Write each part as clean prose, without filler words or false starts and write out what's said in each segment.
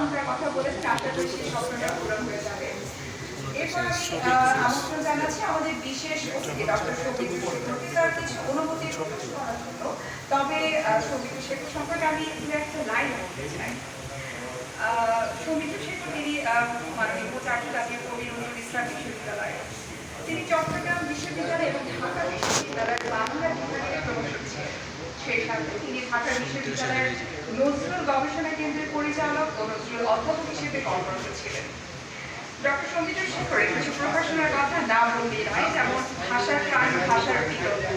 স্বপ্নটার কথা বলেছেন, আশা করি সেই স্বপ্নটা পূরণ হয়ে যাবে। এরপর আমি আমন্ত্রণ জানাচ্ছি আমাদের বিশেষ অতিথি ডক্টর সৌমিত্র শেখরকে তার কিছু অনুভূতি প্রকাশ করার জন্য। তবে সৌমিত্র শেখর সম্পর্কে আমি একটা লাইন বলতে চাই। সৌমিত্র শেখর তিনি মাননীয় জাতীয় কবি নজরুল ইসলাম বিশ্ববিদ্যালয়, তিনি চট্টগ্রাম বিশ্ববিদ্যালয় এবং ঢাকা বিশ্ববিদ্যালয়ের বাংলা বিভাগের প্রভাষক ছিলেন। সেই সাথে তিনি ঢাকা বিশ্ববিদ্যালয়ের নজরুল গবেষণা কেন্দ্রের পরিচালক ও নজরুল অধ্যাপক হিসেবে কর্মরত ছিলেন। ডক্টর সৌমিত্র শেখরের কিছু প্রকাশনার কথা না বললেই নয়, যেমন ভাষার প্রাণ, ভাষার বিনোদন,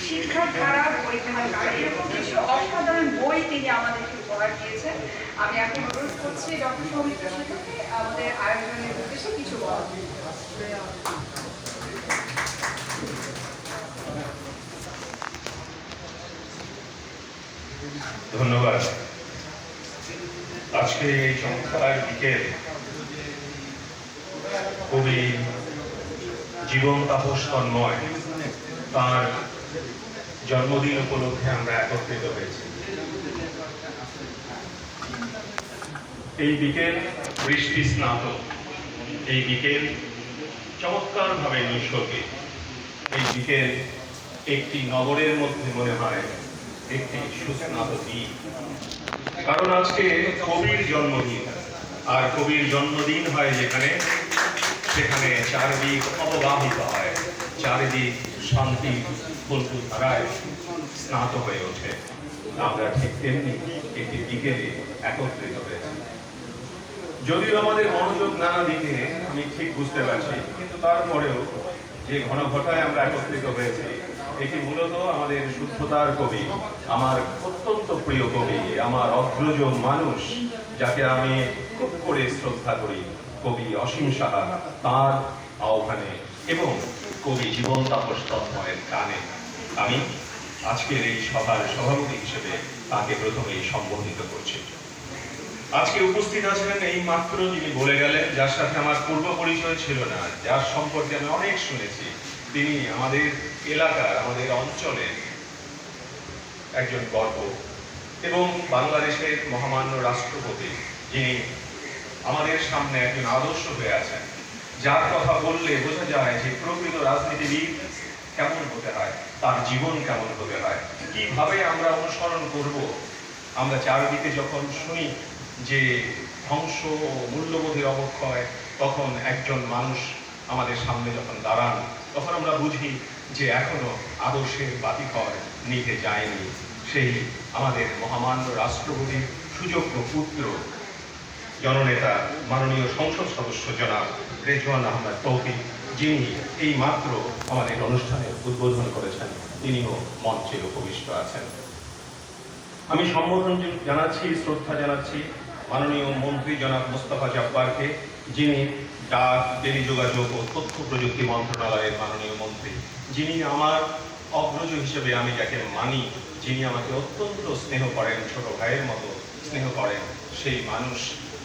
শিক্ষার ধারা, বৈজ্ঞানিক, এরকম কিছু অসাধারণ বই তিনি আমাদেরকে উপহার দিয়েছেন। আমি এখন অনুরোধ করছি ডক্টর সৌমিত্র শেখরকে আমাদের আয়োজনের উদ্দেশ্যে কিছু বলার। ধন্যবাদ। আজকে এই চমৎকার বিকেল কবি জীবন তাপস তন্ময় তাঁর জন্মদিন উপলক্ষে আমরা একত্রিত হয়েছি। এই বিকেল বৃষ্টি স্নাত, এই বিকেল চমৎকার ভাবে নিঃসর্গে, এই বিকেল একটি নগরের মধ্যে মনে হয় একটি সুস্নাত দ্বীপ। কারণ আজকে কবির জন্মদিন, আর কবির জন্মদিন হয় যেখানে, সেখানে চারিদিক অবগাহিত হয়, চারিদিক শান্তি ফুলকু ধারায় স্নাত হয়ে ওঠে। আমরা ঠিক তেমনি একটি বিকেলে একত্রিত হয়েছি। যদিও আমাদের মনোযোগ নানা দিকে আমি ঠিক বুঝতে পারছি, কিন্তু তারপরেও যে ঘনঘটায় আমরা একত্রিত হয়েছি, এটি মূলত আমাদের শুদ্ধতার কবি, আমার অত্যন্ত প্রিয় কবি, আমার অগ্রজ মানুষ, যাকে আমি খুব করে শ্রদ্ধা করি, কবি অসীম সাহা, তাঁর আহ্বানে এবং কবি জীবন তাপস তন্ময়ের গানে আমি আজকের এই সভার সভাপতি হিসেবে তাকে প্রথমেই সম্বোধিত করছি। আজকে উপস্থিত আছেন এই মাত্র যিনি বলে গেলেন, যার সাথে আমার পূর্ব পরিচয় ছিল না, যার সম্পর্কে আমি অনেক শুনেছি। তিনি আমাদের এলাকার, আমাদের অঞ্চলের একজন গর্ব এবং বাংলাদেশের মহামান্য রাষ্ট্রপতি, যিনি আমাদের সামনে একজন আদর্শ হয়ে আছেন, যার কথা বললে বোঝা যায় যে প্রকৃত রাজনীতিবিদ কেমন হতে হয়, তার জীবন কেমন হতে হয়, কিভাবে আমরা অনুসরণ করব। আমরা চারিদিকে যখন শুনি যে ধ্বংস ও মূল্যবোধের অবক্ষয়, তখন একজন মানুষ আমাদের সামনে যখন দাঁড়ান, তখন আমরা বুঝি যে এখনো আদর্শের বাতিঘর নিতে যায়নি। সেই আমাদের মহামান্য রাষ্ট্রপতির সুযোগ্য পুত্র, জননেতা মাননীয় সংসদ সদস্য জনাব রেজওয়ান আহমেদ তৌফিক, যিনি এই মাত্র আমাদের অনুষ্ঠানের উদ্বোধন করেছেন, তিনিও মঞ্চে উপবিষ্ট আছেন। আমি সম্বোধন জানাচ্ছি, শ্রদ্ধা জানাচ্ছি মাননীয় মন্ত্রী জনাব মোস্তফা জব্বারকে, যিনি ডাক, টেলিযোগাযোগ ও তথ্য প্রযুক্তি মন্ত্রণালয়ের মাননীয় মন্ত্রী, যিনি আমার অগ্রজ হিসেবে আমি যাকে মানি, যিনি আমাকে অত্যন্ত স্নেহ করেন, ছোট ভাইয়ের মতো স্নেহ করেন, সেই মানুষ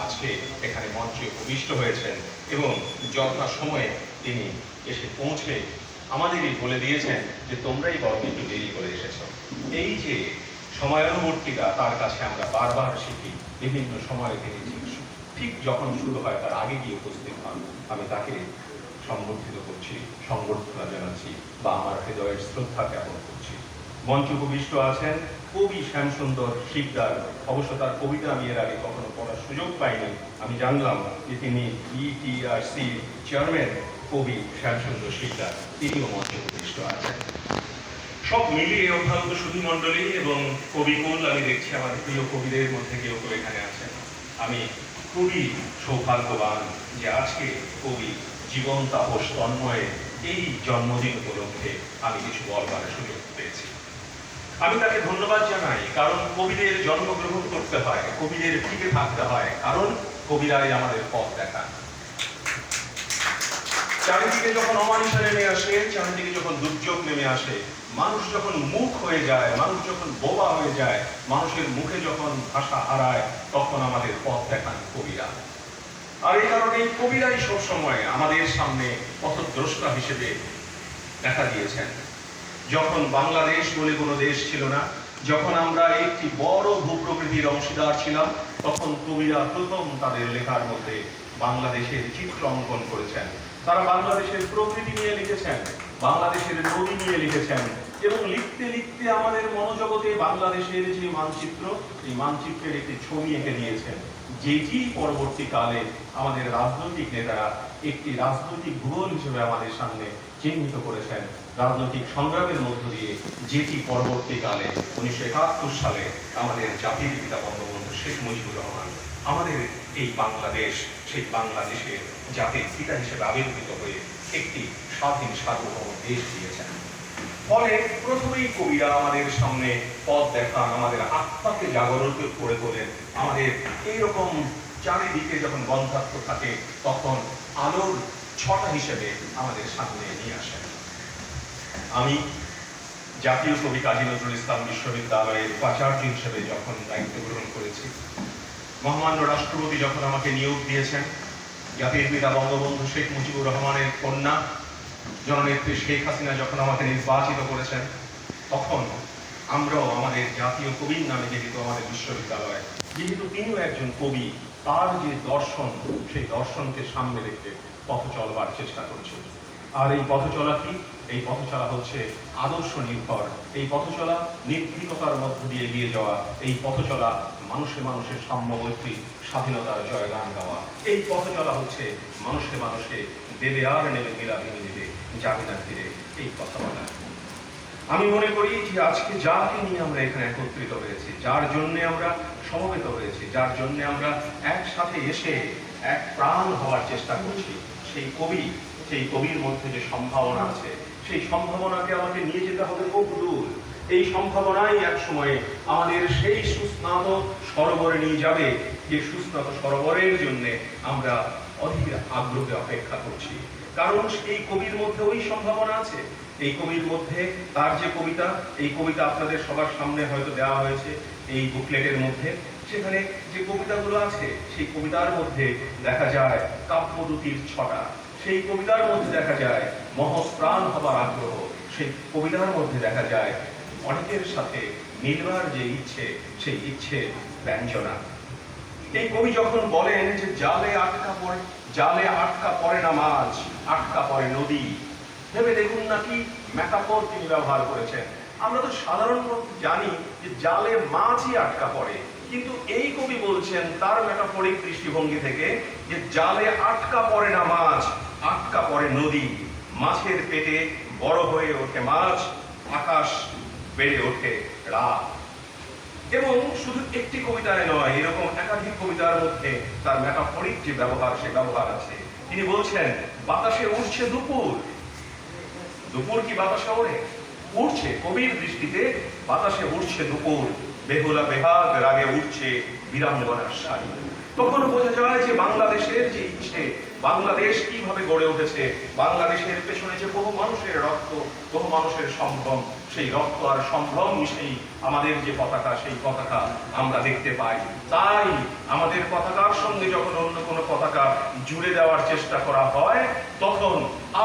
আজকে এখানে মঞ্চে উপবিষ্ট হয়েছেন এবং যথা সময়ে তিনি এসে পৌঁছে আমাদেরই বলে দিয়েছেন যে তোমরাই বরং একটু দেরি করে এসেছ। এই যে সময়ানুবর্তিতা, তার কাছে আমরা বারবার শিখি। বিভিন্ন সময়ে তিনি ঠিক যখন শুরু হয় তার আগে গিয়ে উপস্থিত হন। আমি তাকে সম্বর্ধিত করছি, সংবর্ধনা জানাচ্ছি বা আমার হৃদয়ের শ্রদ্ধা জ্ঞাপন করছি। মঞ্চ উপবিষ্ট আছেন কবি শ্যামসুন্দর শিকদার। অবশ্য তার কবিতা আমি এর আগে কখনো পড়ার সুযোগ পাইনি। আমি জানলাম যে তিনি ইটিআরসি চেয়ারম্যান কবি শ্যামসুন্দর শিকদার, তিনিও মঞ্চে উপবিষ্ট আছেন। সব মিলিয়ে অভ্যাগত সুধীমণ্ডলী এবং কবিকুল, আমি দেখছি আমার প্রিয় কবিদের মধ্যে কেউ কেউ এখানে আছেন। আমি খুবই সৌভাগ্যবান যে আজকে কবি জীবন তাপস তন্ময়ের এই জন্মদিন উপলক্ষে আমি কিছু বলবার সুযোগ পেয়েছি। আমি তাকে ধন্যবাদ জানাই, কারণ কবিদের জন্মগ্রহণ করতে হয়, কবিদের টিকে থাকতে হয়, কারণ কবিরাই আমাদের পথ দেখান। চারিদিকে যখন অমানিসা নেমে আসে, চারিদিকে যখন দুর্যোগ নেমে আসে, মানুষ যখন মুখ হয়ে যায়, মানুষ যখন বোবা হয়ে যায়, মানুষের মুখে যখন ভাষা হারায়, তখন আমাদের পথ দেখান কবিরা। আর এই কারণে কবিরাই সবসময় আমাদের সামনে পথদ্রষ্টা হিসেবে দেখা দিয়েছেন। যখন বাংলাদেশ বলে কোনো দেশ ছিল না, যখন আমরা একটি বড় ভূপ্রকৃতির অংশীদার ছিলাম, তখন কবিরা প্রথম তাদের লেখার মধ্যে বাংলাদেশের চিত্র অঙ্কন করেছেন। তারা বাংলাদেশের প্রকৃতি নিয়ে লিখেছেন, বাংলাদেশের নদী নিয়ে লিখেছেন, এবং লিখতে লিখতে আমাদের মনোজগতে বাংলাদেশের যে মানচিত্র, এই মানচিত্রের একটি ছবি এঁকে দিয়েছেন, যেটি পরবর্তীকালে আমাদের রাজনৈতিক নেতারা একটি রাজনৈতিক ভূগোল হিসেবে আমাদের সামনে চিহ্নিত করেছেন। রাজনৈতিক সংগ্রামের মধ্য দিয়ে যেটি পরবর্তীকালে 1971 সালে আমাদের জাতির পিতা বঙ্গবন্ধু শেখ মুজিবুর রহমান আমাদের এই বাংলাদেশ, সেই বাংলাদেশে জাতির পিতা হিসেবে আবির্ভূত হয়ে একটি স্বাধীন সার্বভৌম দেশ দিয়েছেন। ফলে প্রথমেই কবিরা আমাদের সামনে পথ দেখান, আমাদের আত্মাকে জাগরণ করে তোলেন। আমাদের এইরকম চারিদিকে যখন বন্ধাত্ম থাকে তখন আলোর ছটা হিসেবে আমাদের সামনে নিয়ে আসেন। আমি জাতীয় কবি কাজী নজরুল ইসলাম বিশ্ববিদ্যালয়ের উপাচার্য হিসেবে যখন দায়িত্ব গ্রহণ করেছি, মহামান্য রাষ্ট্রপতি যখন আমাকে নিয়োগ দিয়েছেন, জাতির পিতা বঙ্গবন্ধু শেখ মুজিবুর রহমানের কন্যা জননেত্রী শেখ হাসিনা যখন আমাকে নির্বাচিত করেছেন, তখন আমরাও আমাদের জাতীয় কবির নামে যেহেতু আমাদের বিশ্ববিদ্যালয়, যেহেতু তিনিও একজন কবি, তার যে দর্শন, সেই দর্শনকে সামনে রেখে পথ চলবার চেষ্টা করছি। আর এই পথ চলা কি? এই পথ চলা হচ্ছে আদর্শ নির্ভর, এই পথ চলা নির্ভীকতার মধ্য দিয়ে এগিয়ে যাওয়া, এই পথ চলা মানুষে মানুষের সাম্য মৈত্রী স্বাধীনতার জয়গান গাওয়া, এই পথ চলা হচ্ছে মানুষে মানুষে দেবে আর নেবে মিলাভিনি নেবে যাবে না ফিরে, এই কথা বলা। আমি মনে করি যে আজকে যাকে নিয়ে আমরা এখানে একত্রিত হয়েছি, যার জন্য আমরা সমবেত হয়েছি, যার জন্য আমরা একসাথে এসে এক প্রাণ হওয়ার চেষ্টা করছি, সেই কবি, সেই কবির মধ্যে যে সম্ভাবনা আছে, সেই সম্ভাবনাকে আমাকে নিয়ে যেতে হবে খুব দূর। এই সম্ভাবনাই এক সময়ে আমাদের সেই সুস্নাত সরোবরে নিয়ে যাবে, যে সুস্নাত সরোবরের জন্য আমরা অধীর আগ্রহে অপেক্ষা করছি। কারণ এই কবির মধ্যে ওই সম্ভাবনা আছে। এই কবির মধ্যে তার যে কবিতা, এই কবিতা আপনাদের সবার সামনে হয়তো দেওয়া হয়েছে এই বুকলেটের মধ্যে। সেখানে যে কবিতাগুলো আছে, সেই কবিতার মধ্যে দেখা যায় কাব্যদূতির ছটা, সেই কবিতার মধ্যে দেখা যায় মহৎপ্রাণ হবার আগ্রহ, সেই কবিতার মধ্যে দেখা যায় অনেকের সাথে মিলবার যে ইচ্ছে, সেই ইচ্ছে ব্যঞ্জনা। এই কবি যখন বলেন যে জালে আটকা পড়ে না মাছ, আটকা পড়ে নদী, ভেবে দেখুন নাকি মেটাফর তিনি ব্যবহার করেছেন। আমরা তো সাধারণত জানি যে জালে মাছই আটকা পড়ে, কিন্তু এই কবি বলছেন তার মেটাফরিক দৃষ্টিভঙ্গি থেকে যে জালে আটকা পড়ে না মাছ, আটকা পড়ে নদী, মাছের পেটে বড় হয়ে ওঠে মাছ, আকাশ বেড়ে ওঠে রাত। এবং শুধু একটি কবিতায় নয়, এরকম একাধিক কবিতার মধ্যে তার মেটাফরিক যে ব্যবহার, সে ব্যবহার আছে। তিনি বলছেন বাতাসে উঠছে দুপুর। দুপুর কি বাতাসে ওড়ে? উঠছে। কবির দৃষ্টিতে বাতাসে উঠছে দুপুর, বেহুলা বেহাগ রাগে উঠছে বীরাঙ্গনার শাড়ি। তখন বোঝা যায় যে বাংলাদেশের যে ইচ্ছে, বাংলাদেশ কিভাবে গড়ে উঠেছে, বাংলাদেশের পেছনে যে বহু মানুষের রক্ত, বহু মানুষের সম্ভ্রম, সেই রক্ত আর সম্ভ্রম মিশেই আমাদের যে পতাকা, সেই পতাকা আমরা দেখতে পাই। তাই আমাদের পতাকার সঙ্গে যখন অন্য কোনো পতাকা জুড়ে দেওয়ার চেষ্টা করা হয়, তখন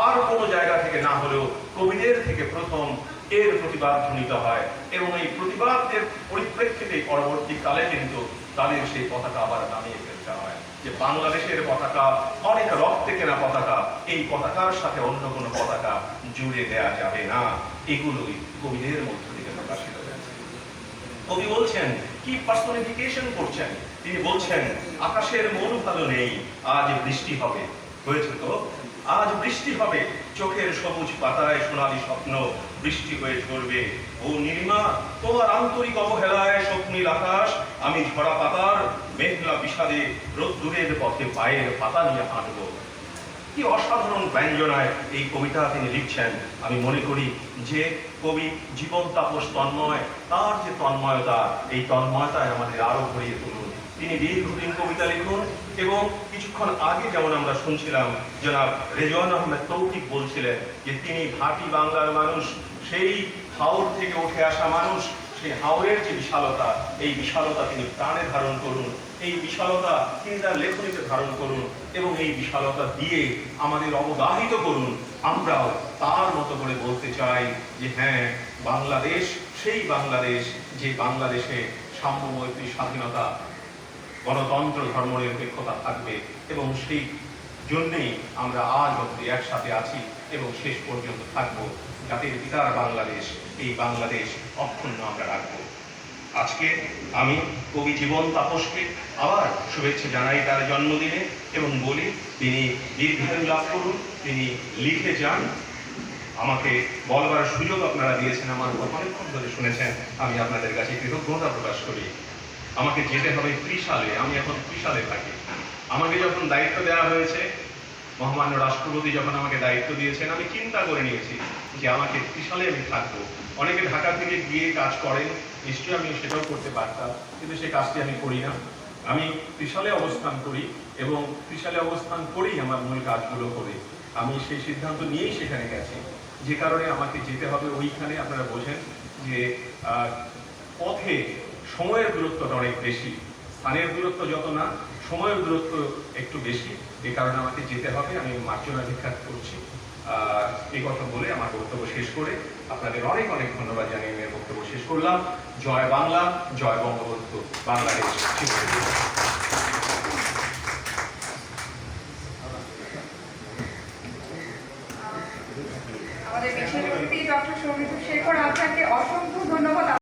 আর কোনো জায়গা থেকে না হলেও কবিদের থেকে প্রথম এর প্রতিবাদ ধ্বনিত হয়, এবং এই প্রতিবাদের পরিপ্রেক্ষিতে পরবর্তীকালে কিন্তু তাদের সেই পতাকা আবার নামিয়ে ফেলতে হয়। যে বাংলাদেশের পতাকা অনেক রক্তে কেনা পতাকা, এই পতাকার সাথে অন্য কোনো পতাকা জুড়ে দেয়া যাবে না। এগুলোই কবিদের মধ্য থেকে প্রকাশিত হয়েছে। কবি বলছেন, কি পার্সোনিফিকেশন করছেন, তিনি বলছেন আকাশের মন ভালো নেই, আজ বৃষ্টি হবে। হয়েছে তো, আজ বৃষ্টি হবে, চোখের সবুজ পাতায় সোনালী স্বপ্ন বৃষ্টি হয়ে ঝরবে। ও নীলিমা, তোমার আন্তরিক অবহেলায় স্বপ্নীল আকাশ, আমি ঝরা পাতার মেঘলা বিষাদে রোদ্দুরের পথে পায়ের পাতা নিয়ে হাঁটব। কি অসাধারণ ব্যঞ্জনায় এই কবিতা তিনি লিখছেন। আমি মনে করি যে কবি জীবন তাপস তন্ময়, তার যে তন্ময়তা, এই তন্ময়তায় আমাদের আরো ভরিয়ে তুলুন। তিনি দীর্ঘদিন কবিতা লিখুন, এবং কিছুক্ষণ আগে যেমন আমরা শুনছিলাম জনাব রেজওয়ান আহমেদ তৌফিক বলছিলেন যে তিনি ঘাঁটি বাংলার মানুষ, সেই হাওর থেকে উঠে আসা মানুষ, সেই হাওরের যে বিশালতা, এই বিশালতা তিনি প্রাণে ধারণ করুন, এই বিশালতা তিনি তার লেখনীতে ধারণ করুন, এবং এই বিশালতা দিয়ে আমাদের অবগাহিত করুন। আমরাও তার মতো করে বলতে চাই যে হ্যাঁ, বাংলাদেশ সেই বাংলাদেশ, যে বাংলাদেশে সাম্য মৈত্রী স্বাধীনতা গণতন্ত্র ধর্মনিরপেক্ষতা থাকবে এবং সেই জন্যেই আমরা আজ অবধি একসাথে আছি এবং শেষ পর্যন্ত থাকবো। জাতির পিতার বাংলাদেশ, এই বাংলাদেশ অক্ষুণ্ণ আমরা রাখবো। আজকে আমি কবি জীবন তাপসকে আবার শুভেচ্ছা জানাই তার জন্মদিনে এবং বলি তিনি দীর্ঘায়ু লাভ করুন, তিনি লিখে যান। আমাকে বলবার সুযোগ আপনারা দিয়েছেন, আমার অনেকক্ষণ ধরে শুনেছেন, আমি আপনাদের কাছে কৃতজ্ঞতা প্রকাশ করি। আমাকে যেতে হবে ত্রিশালে, আমি এখন ত্রিশালে থাকি। আমাকে যখন দায়িত্ব দেওয়া হয়েছে, মহামান্য রাষ্ট্রপতি যখন আমাকে দায়িত্ব দিয়েছেন, আমি চিন্তা করে নিয়েছি যে আমাকে ত্রিশালে আমি থাকবো। অনেকে ঢাকা থেকে গিয়ে কাজ করেন, নিশ্চয়ই আমি সেটাও করতে পারতাম, কিন্তু সেই কাজটি আমি করি না। আমি ত্রিশালে অবস্থান করি এবং ত্রিশালে অবস্থান করেই আমার মূল কাজগুলো করি। আমি সেই সিদ্ধান্ত নিয়েই সেখানে গেছি, যে কারণে আমাকে যেতে হবে ওইখানে। আপনারা বোঝেন যে পথে সময়ের দূরত্বটা অনেক বেশি, স্থানের দূরত্ব যত না, সময়ের দূরত্ব একটু বেশি। এই কারণে আমাকে যেতে হবে, আমি মার্জনা ভিক্ষা করছি। এই কথা বলে আমার বক্তব্য শেষ করে আপনাদের অনেক অনেক ধন্যবাদ জানিয়ে আমি বক্তব্য শেষ করলাম। জয় বাংলা, জয় বঙ্গবন্ধু, বাংলাদেশ। আমাদের বিশেষ অতিথি ডক্টর সৌমিত্র শেখর, আপনাকে অসংখ্য ধন্যবাদ।